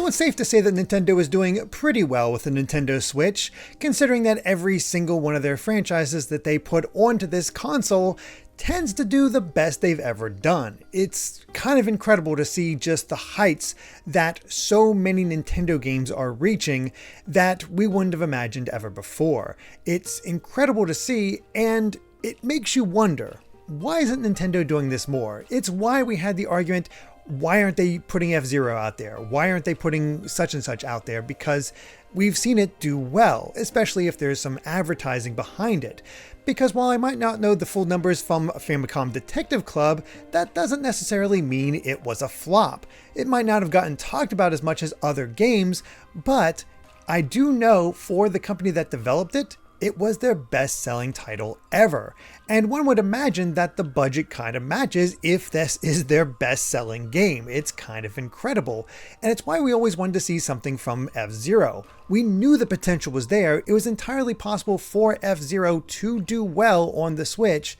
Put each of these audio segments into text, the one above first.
it's safe to say that Nintendo is doing pretty well with the Nintendo Switch, considering that every single one of their franchises that they put onto this console tends to do the best they've ever done. It's kind of incredible to see just the heights that so many Nintendo games are reaching that we wouldn't have imagined ever before. It's incredible to see, and it makes you wonder, why isn't Nintendo doing this more? It's why we had the argument, why aren't they putting FZero out there? Why aren't they putting such and such out there? Because we've seen it do well, especially if there's some advertising behind it. Because while I might not know the full numbers from Famicom Detective Club, that doesn't necessarily mean it was a flop. It might not have gotten talked about as much as other games, but I do know for the company that developed it, it was their best-selling title ever. And one would imagine that the budget kind of matches if this is their best-selling game. It's kind of incredible. And it's why we always wanted to see something from FZero. We knew the potential was there. It was entirely possible for FZero to do well on the Switch,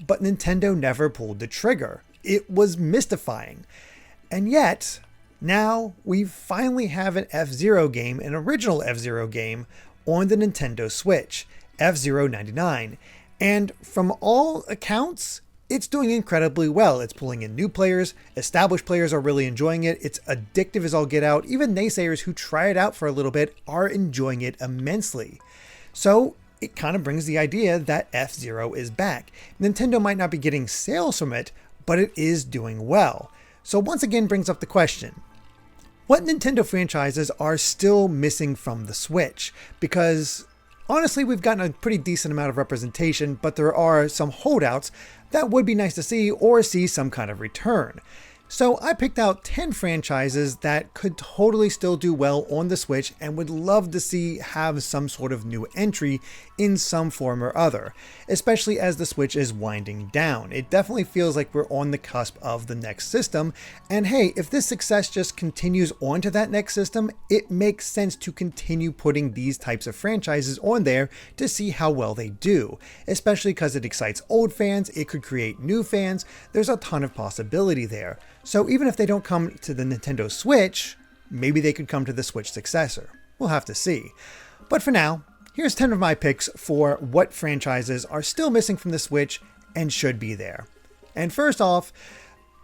but Nintendo never pulled the trigger. It was mystifying. And yet, now we finally have an FZero game, an original FZero game, on the Nintendo Switch, FZero 99. And from all accounts, it's doing incredibly well. It's pulling in new players, established players are really enjoying it, it's addictive as all get out, even naysayers who try it out for a little bit are enjoying it immensely. So it kind of brings the idea that FZero is back. Nintendo might not be getting sales from it, but it is doing well. So once again brings up the question, what Nintendo franchises are still missing from the Switch? Because honestly, we've gotten a pretty decent amount of representation, but there are some holdouts that would be nice to see or see some kind of return. So I picked out 10 franchises that could totally still do well on the Switch and would love to see have some sort of new entry in some form or other, especially as the Switch is winding down. It definitely feels like we're on the cusp of the next system, and hey, if this success just continues on to that next system, it makes sense to continue putting these types of franchises on there to see how well they do, especially because it excites old fans, it could create new fans, there's a ton of possibility there. So even if they don't come to the Nintendo Switch, maybe they could come to the Switch successor. We'll have to see. But for now, here's 10 of my picks for what franchises are still missing from the Switch and should be there. And first off,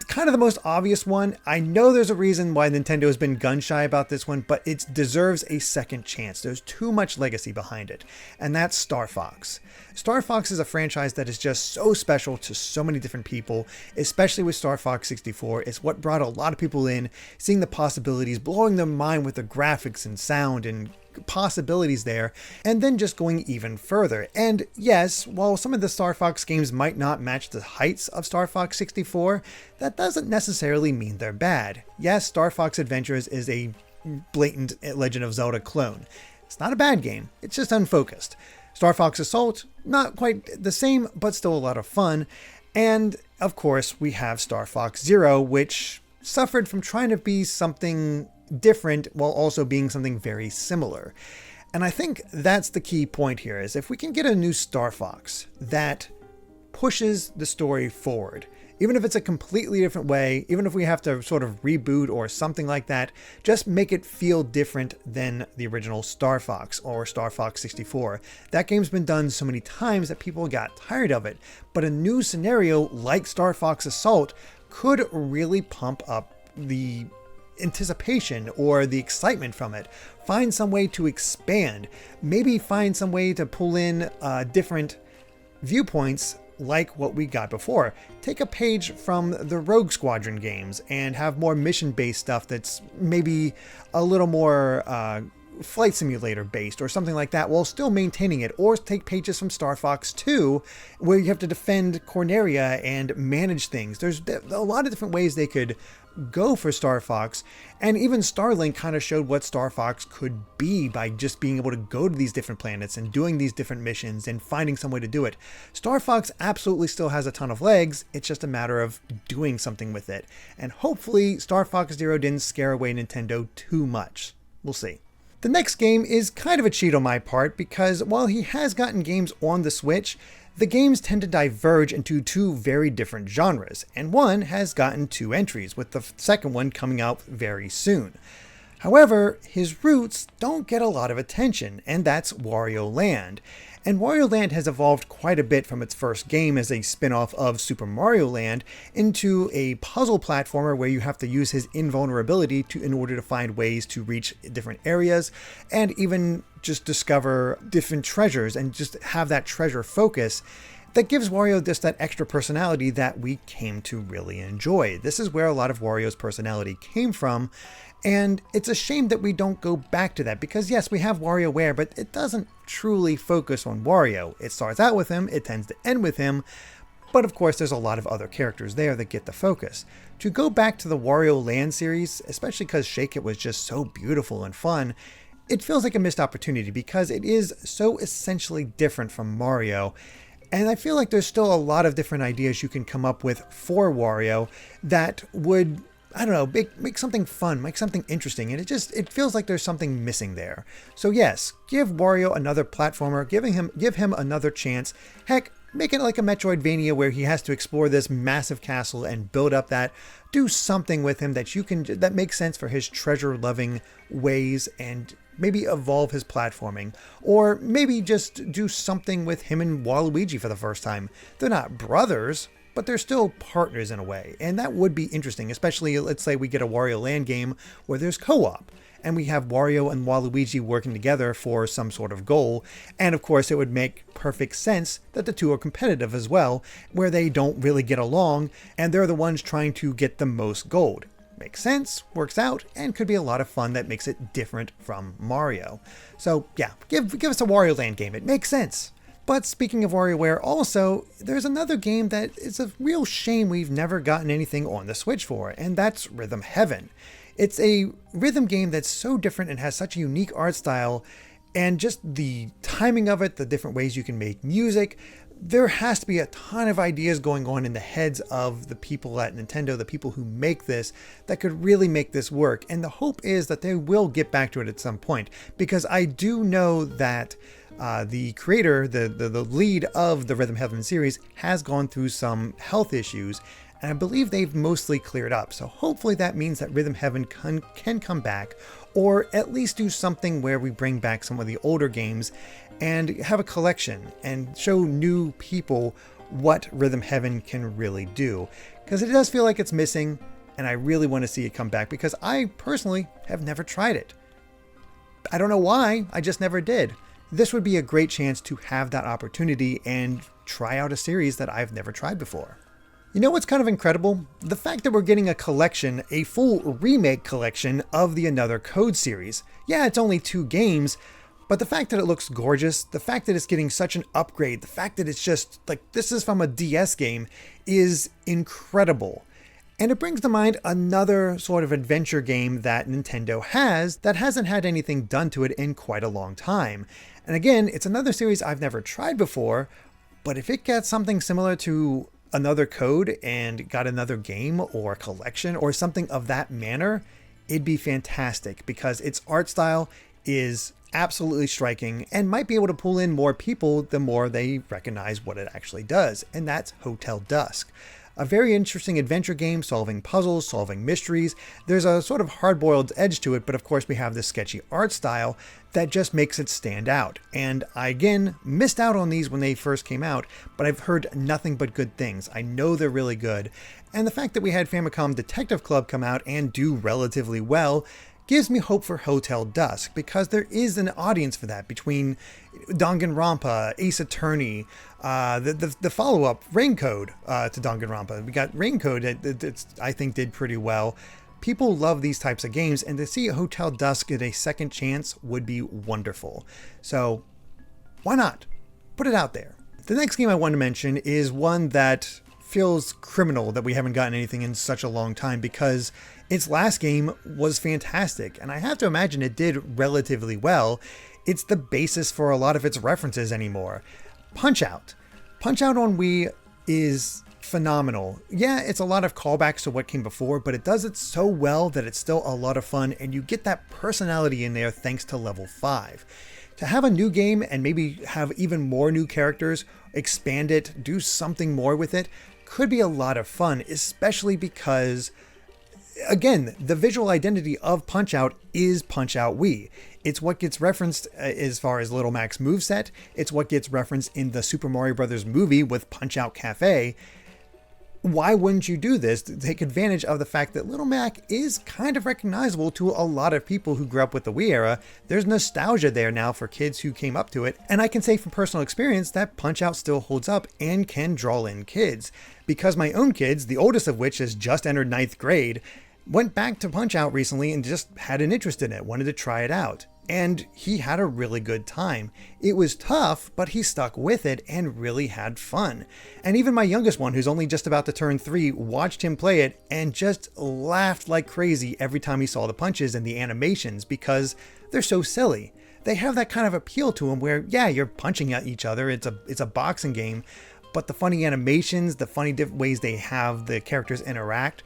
kind of the most obvious one. I know there's a reason why Nintendo has been gun shy about this one, but it deserves a second chance. There's too much legacy behind it, and that's Star Fox. Star Fox is a franchise that is just so special to so many different people, especially with Star Fox 64. It's what brought a lot of people in, seeing the possibilities, blowing their mind with the graphics and sound and possibilities there, and then just going even further. And yes, while some of the Star Fox games might not match the heights of Star Fox 64, that doesn't necessarily mean they're bad. Yes, Star Fox Adventures is a blatant Legend of Zelda clone. It's not a bad game, it's just unfocused. Star Fox Assault, not quite the same, but still a lot of fun. And of course, we have Star Fox Zero, which suffered from trying to be something different while also being something very similar. And I think that's the key point here, is if we can get a new Star Fox that pushes the story forward, even if it's a completely different way, even if we have to sort of reboot or something like that, just make it feel different than the original Star Fox or Star Fox 64. That game's been done so many times that people got tired of it, but a new scenario like Star Fox Assault could really pump up the anticipation or the excitement from it. Find some way to expand, maybe find some way to pull in different viewpoints like what we got before. Take a page from the Rogue Squadron games and have more mission-based stuff that's maybe a little more flight simulator based or something like that, while still maintaining it. Or take pages from Star Fox 2 where you have to defend Corneria and manage things. There's a lot of different ways they could go for Star Fox, and even Starlink kind of showed what Star Fox could be by just being able to go to these different planets and doing these different missions and finding some way to do it. Star Fox absolutely still has a ton of legs, it's just a matter of doing something with it. And hopefully Star Fox Zero didn't scare away Nintendo too much. We'll see. The next game is kind of a cheat on my part, because while he has gotten games on the Switch, the games tend to diverge into two very different genres, and one has gotten 2 entries, with the second one coming out very soon. However, his roots don't get a lot of attention, and that's Wario Land. And Wario Land has evolved quite a bit from its first game as a spin-off of Super Mario Land into a puzzle platformer where you have to use his invulnerability in order to find ways to reach different areas and even just discover different treasures and just have that treasure focus that gives Wario just that extra personality that we came to really enjoy. This is where a lot of Wario's personality came from. And it's a shame that we don't go back to that because yes, we have WarioWare, but it doesn't truly focus on Wario. It starts out with him, it tends to end with him, but of course there's a lot of other characters there that get the focus. To go back to the Wario Land series, especially because Shake It was just so beautiful and fun, it feels like a missed opportunity because it is so essentially different from Mario. And I feel like there's still a lot of different ideas you can come up with for Wario that would, I don't know, make something fun, make something interesting, and it feels like there's something missing there. So yes, give Wario another platformer, give him another chance. Heck, make it like a Metroidvania where he has to explore this massive castle and build up that. Do something with him that makes sense for his treasure-loving ways and maybe evolve his platforming. Or maybe just do something with him and Waluigi for the first time. They're not brothers, but they're still partners in a way, and that would be interesting, especially let's say we get a Wario Land game where there's co-op, and we have Wario and Waluigi working together for some sort of goal, and of course it would make perfect sense that the two are competitive as well, where they don't really get along, and they're the ones trying to get the most gold. Makes sense, works out, and could be a lot of fun that makes it different from Mario. So yeah, give us a Wario Land game, it makes sense. But speaking of WarioWare also, there's another game that is a real shame we've never gotten anything on the Switch for, and that's Rhythm Heaven. It's a rhythm game that's so different and has such a unique art style, and just the timing of it, the different ways you can make music. There has to be a ton of ideas going on in the heads of the people at Nintendo, the people who make this, that could really make this work. And the hope is that they will get back to it at some point, because I do know that the creator, the lead of the Rhythm Heaven series, has gone through some health issues, and I believe they've mostly cleared up. So hopefully that means that Rhythm Heaven can come back, or at least do something where we bring back some of the older games and have a collection and show new people what Rhythm Heaven can really do. Because it does feel like it's missing, and I really want to see it come back because I personally have never tried it. I don't know why, I just never did. This would be a great chance to have that opportunity and try out a series that I've never tried before. You know what's kind of incredible? The fact that we're getting a collection, a full remake collection of the Another Code series. Yeah, it's only 2 games, but the fact that it looks gorgeous, the fact that it's getting such an upgrade, the fact that it's just like this is from a DS game is incredible. And it brings to mind another sort of adventure game that Nintendo has that hasn't had anything done to it in quite a long time. And again, it's another series I've never tried before, but if it gets something similar to Another Code and got another game or collection or something of that manner, it'd be fantastic because its art style is absolutely striking and might be able to pull in more people the more they recognize what it actually does. And that's Hotel Dusk. A very interesting adventure game, solving puzzles, solving mysteries. There's a sort of hard-boiled edge to it, but of course we have this sketchy art style that just makes it stand out. And I, again, missed out on these when they first came out, but I've heard nothing but good things. I know they're really good. And the fact that we had Famicom Detective Club come out and do relatively well gives me hope for Hotel Dusk, because there is an audience for that between Danganronpa, Ace Attorney, the follow-up, Raincode to Danganronpa. We got Raincode that I think did pretty well. People love these types of games, and to see Hotel Dusk get a second chance would be wonderful. So why not? Put it out there. The next game I want to mention is one that feels criminal that we haven't gotten anything in such a long time, because its last game was fantastic, and I have to imagine it did relatively well. It's the basis for a lot of its references anymore. Punch-Out! Punch-Out on Wii is phenomenal. Yeah, it's a lot of callbacks to what came before, but it does it so well that it's still a lot of fun, and you get that personality in there thanks to level 5. To have a new game and maybe have even more new characters, expand it, do something more with it, could be a lot of fun, especially because Again, the visual identity of Punch-Out is Punch-Out Wii. It's what gets referenced as far as Little Mac's moveset. It's what gets referenced in the Super Mario Bros. Movie with Punch-Out Cafe. Why wouldn't you do this to take advantage of the fact that Little Mac is kind of recognizable to a lot of people who grew up with the Wii era? There's nostalgia there now for kids who came up to it. And I can say from personal experience that Punch-Out still holds up and can draw in kids. Because my own kids, the oldest of which has just entered 9th grade, went back to Punch-Out recently and just had an interest in it, wanted to try it out. And he had a really good time. It was tough, but he stuck with it and really had fun. And even my youngest one, who's only just about to turn 3, watched him play it and just laughed like crazy every time he saw the punches and the animations because they're so silly. They have that kind of appeal to them where, yeah, you're punching at each other. It's a boxing game, but the funny animations, the funny ways they have the characters interact,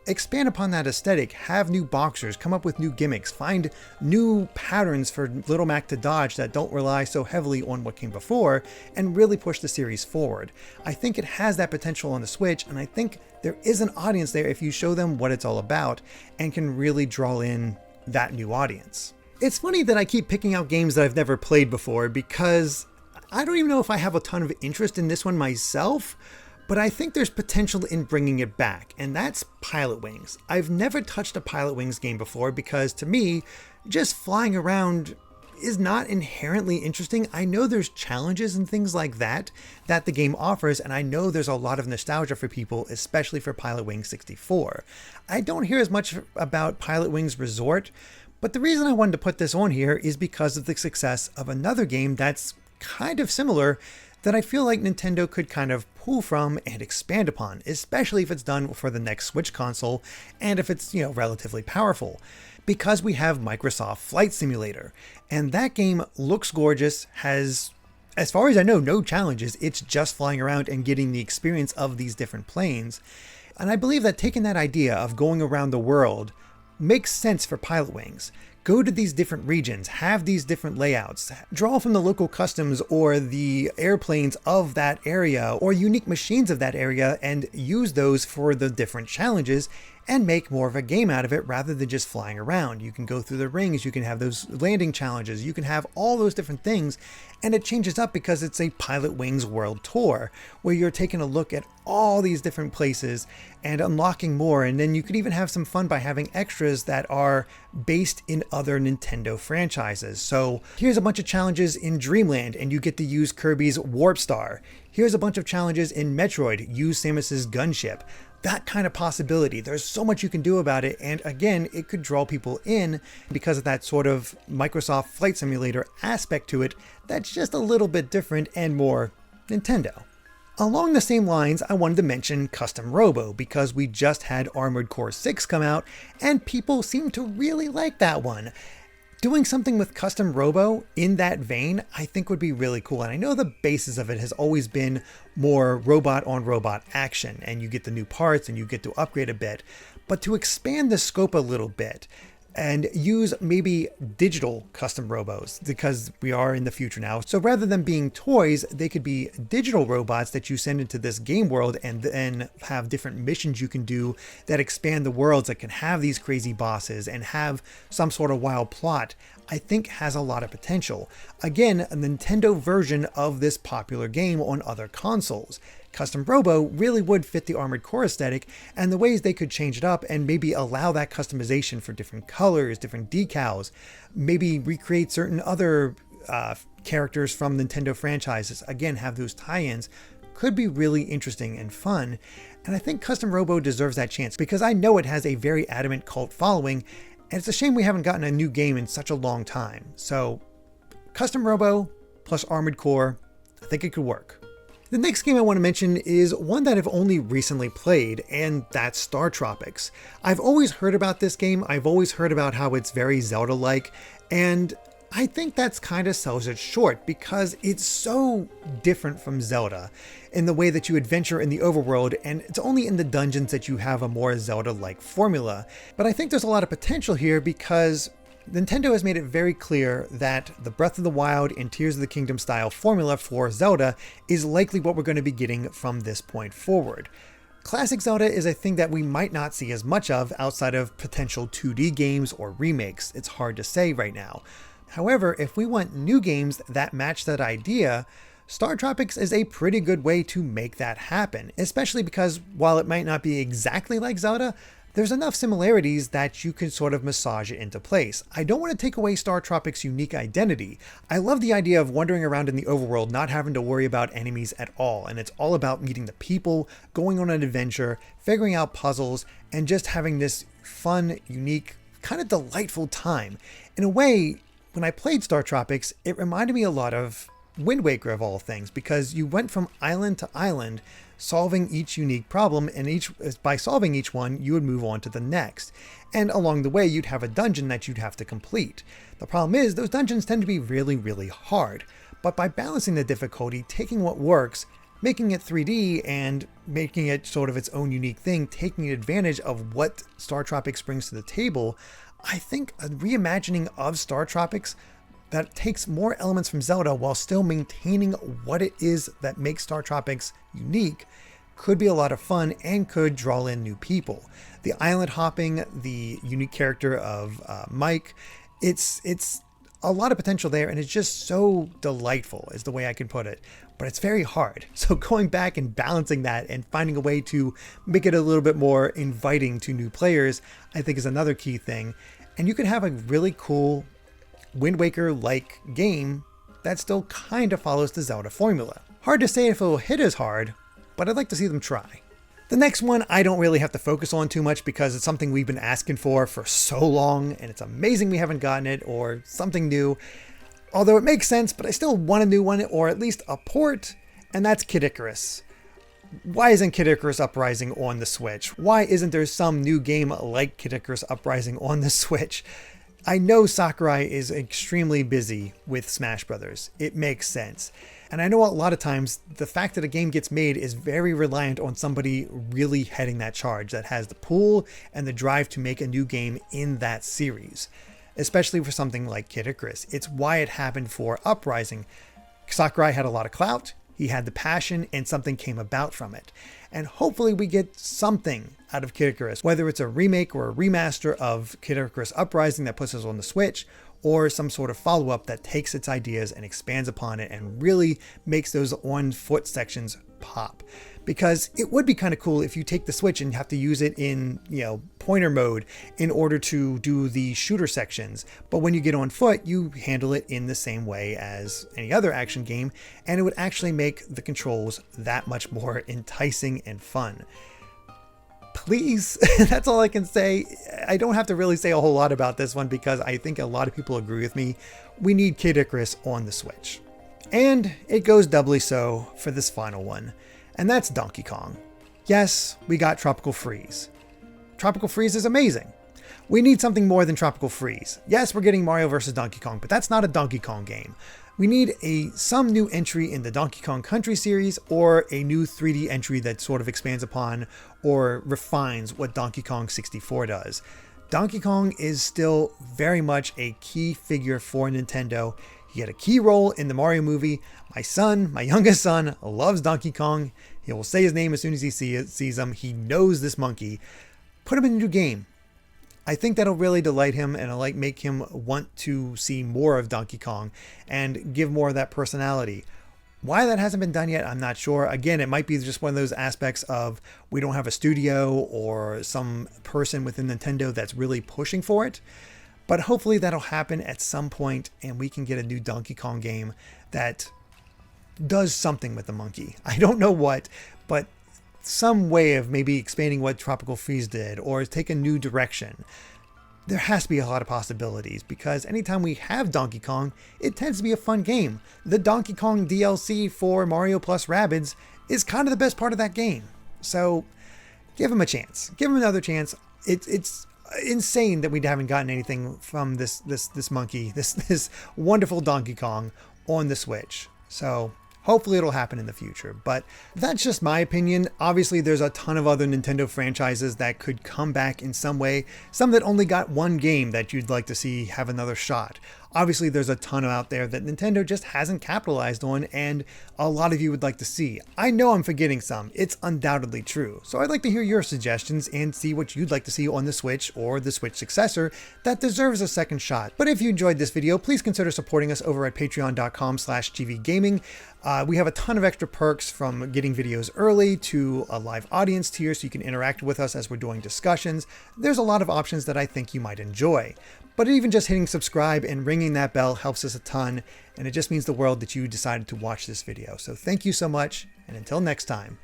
expand upon that aesthetic, have new boxers, come up with new gimmicks, find new patterns for Little Mac to dodge that don't rely so heavily on what came before, and really push the series forward. I think it has that potential on the Switch, and I think there is an audience there if you show them what it's all about and can really draw in that new audience. It's funny that I keep picking out games that I've never played before because I don't even know if I have a ton of interest in this one myself, but I think there's potential in bringing it back, and that's Pilot Wings. I've never touched a Pilot Wings game before because to me, just flying around is not inherently interesting. I know there's challenges and things like that the game offers, and I know there's a lot of nostalgia for people, especially for Pilot Wings 64. I don't hear as much about Pilot Wings Resort, but the reason I wanted to put this on here is because of the success of another game that's kind of similar that I feel like Nintendo could kind of pull from and expand upon, especially if it's done for the next Switch console and if it's, relatively powerful. Because we have Microsoft Flight Simulator, and that game looks gorgeous, has, as far as I know, no challenges. It's just flying around and getting the experience of these different planes. And I believe that taking that idea of going around the world makes sense for Pilot Wings. Go to these different regions, have these different layouts, draw from the local customs or the airplanes of that area or unique machines of that area and use those for the different challenges and make more of a game out of it rather than just flying around. You can go through the rings, you can have those landing challenges, you can have all those different things, and it changes up because it's a Pilot Wings World Tour where you're taking a look at all these different places and unlocking more, and then you could even have some fun by having extras that are based in other Nintendo franchises. So here's a bunch of challenges in Dreamland and you get to use Kirby's Warp Star. Here's a bunch of challenges in Metroid, use Samus's gunship. That kind of possibility. There's so much you can do about it, and again, it could draw people in because of that sort of Microsoft Flight Simulator aspect to it that's just a little bit different and more Nintendo. Along the same lines, I wanted to mention Custom Robo because we just had Armored Core 6 come out and people seem to really like that one. Doing something with Custom Robo in that vein, I think would be really cool. And I know the basis of it has always been more robot on robot action, and you get the new parts and you get to upgrade a bit, but to expand the scope a little bit and use maybe digital custom robos because we are in the future now. So rather than being toys, they could be digital robots that you send into this game world and then have different missions you can do that expand the worlds, that can have these crazy bosses and have some sort of wild plot. I think has a lot of potential. Again, a Nintendo version of this popular game on other consoles. Custom Robo really would fit the Armored Core aesthetic, and the ways they could change it up and maybe allow that customization for different colors, different decals, maybe recreate certain other characters from Nintendo franchises, again, have those tie-ins, could be really interesting and fun. And I think Custom Robo deserves that chance because I know it has a very adamant cult following, and it's a shame we haven't gotten a new game in such a long time. So Custom Robo plus Armored Core, I think it could work. The next game I want to mention is one that I've only recently played, and that's Star Tropics. I've always heard about this game, I've always heard about how it's very Zelda-like, and I think that's kind of sells it short because it's so different from Zelda in the way that you adventure in the overworld, and it's only in the dungeons that you have a more Zelda-like formula. But I think there's a lot of potential here because Nintendo has made it very clear that the Breath of the Wild and Tears of the Kingdom style formula for Zelda is likely what we're going to be getting from this point forward. Classic Zelda is a thing that we might not see as much of outside of potential 2D games or remakes. It's hard to say right now. However, if we want new games that match that idea, Star Tropics is a pretty good way to make that happen, especially because while it might not be exactly like Zelda, there's enough similarities that you can sort of massage it into place. I don't want to take away Star Tropics' unique identity. I love the idea of wandering around in the overworld, not having to worry about enemies at all, and it's all about meeting the people, going on an adventure, figuring out puzzles, and just having this fun, unique, kind of delightful time. In a way, when I played Star Tropics, it reminded me a lot of Wind Waker of all things, because you went from island to island solving each unique problem, and by solving each one you would move on to the next, and along the way you'd have a dungeon that you'd have to complete. The problem is those dungeons tend to be really hard, but by balancing the difficulty, taking what works, making it 3D and making it sort of its own unique thing, taking advantage of what Star Tropics brings to the table, I think a reimagining of Star Tropics that takes more elements from Zelda while still maintaining what it is that makes Star Tropics unique could be a lot of fun and could draw in new people. The island hopping, the unique character of Mike, it's a lot of potential there, and it's just so delightful is the way I can put it, but it's very hard. So going back and balancing that and finding a way to make it a little bit more inviting to new players, I think is another key thing. And you can have a really cool Wind Waker-like game that still kind of follows the Zelda formula. Hard to say if it will hit as hard, but I'd like to see them try. The next one I don't really have to focus on too much because it's something we've been asking for so long, and it's amazing we haven't gotten it, or something new. Although it makes sense, but I still want a new one, or at least a port, and that's Kid Icarus. Why isn't Kid Icarus Uprising on the Switch? Why isn't there some new game like Kid Icarus Uprising on the Switch? I know Sakurai is extremely busy with Smash Brothers. It makes sense. And I know a lot of times the fact that a game gets made is very reliant on somebody really heading that charge, that has the pull and the drive to make a new game in that series. Especially for something like Kid Icarus. It's why it happened for Uprising. Sakurai had a lot of clout, he had the passion, and something came about from it. And hopefully we get something out of Kid Icarus, whether it's a remake or a remaster of Kid Icarus Uprising that puts us on the Switch, or some sort of follow-up that takes its ideas and expands upon it and really makes those on-foot sections pop. Because it would be kind of cool if you take the Switch and have to use it in, pointer mode in order to do the shooter sections. But when you get on foot, you handle it in the same way as any other action game, and it would actually make the controls that much more enticing and fun. Please, that's all I can say. I don't have to really say a whole lot about this one because I think a lot of people agree with me. We need Kid Icarus on the Switch. And it goes doubly so for this final one, and that's Donkey Kong. Yes, we got Tropical Freeze. Tropical Freeze is amazing. We need something more than Tropical Freeze. Yes, we're getting Mario vs. Donkey Kong, but that's not a Donkey Kong game. We need some new entry in the Donkey Kong Country series, or a new 3D entry that sort of expands upon or refines what Donkey Kong 64 does. Donkey Kong is still very much a key figure for Nintendo. He had a key role in the Mario movie. My youngest son, loves Donkey Kong. He will say his name as soon as he sees him. He knows this monkey. Put him in a new game. I think that'll really delight him, and it'll make him want to see more of Donkey Kong and give more of that personality. Why that hasn't been done yet, I'm not sure. Again, it might be just one of those aspects of we don't have a studio or some person within Nintendo that's really pushing for it. But hopefully that'll happen at some point and we can get a new Donkey Kong game that does something with the monkey. I don't know what, but some way of maybe expanding what Tropical Freeze did or take a new direction. There has to be a lot of possibilities because anytime we have Donkey Kong, it tends to be a fun game. The Donkey Kong DLC for Mario plus Rabbids is kind of the best part of that game. So give him a chance. Give him another chance. It's insane that we haven't gotten anything from this monkey, this wonderful Donkey Kong on the Switch. So hopefully it'll happen in the future, but that's just my opinion. Obviously, there's a ton of other Nintendo franchises that could come back in some way. Some that only got one game that you'd like to see have another shot. Obviously, there's a ton out there that Nintendo just hasn't capitalized on, and a lot of you would like to see. I know I'm forgetting some, it's undoubtedly true. So I'd like to hear your suggestions and see what you'd like to see on the Switch or the Switch successor that deserves a second shot. But if you enjoyed this video, please consider supporting us over at patreon.com/gvgaming. We have a ton of extra perks, from getting videos early to a live audience tier so you can interact with us as we're doing discussions. There's a lot of options that I think you might enjoy. But even just hitting subscribe and ringing that bell helps us a ton, and it just means the world that you decided to watch this video. So thank you so much, and until next time,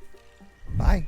bye.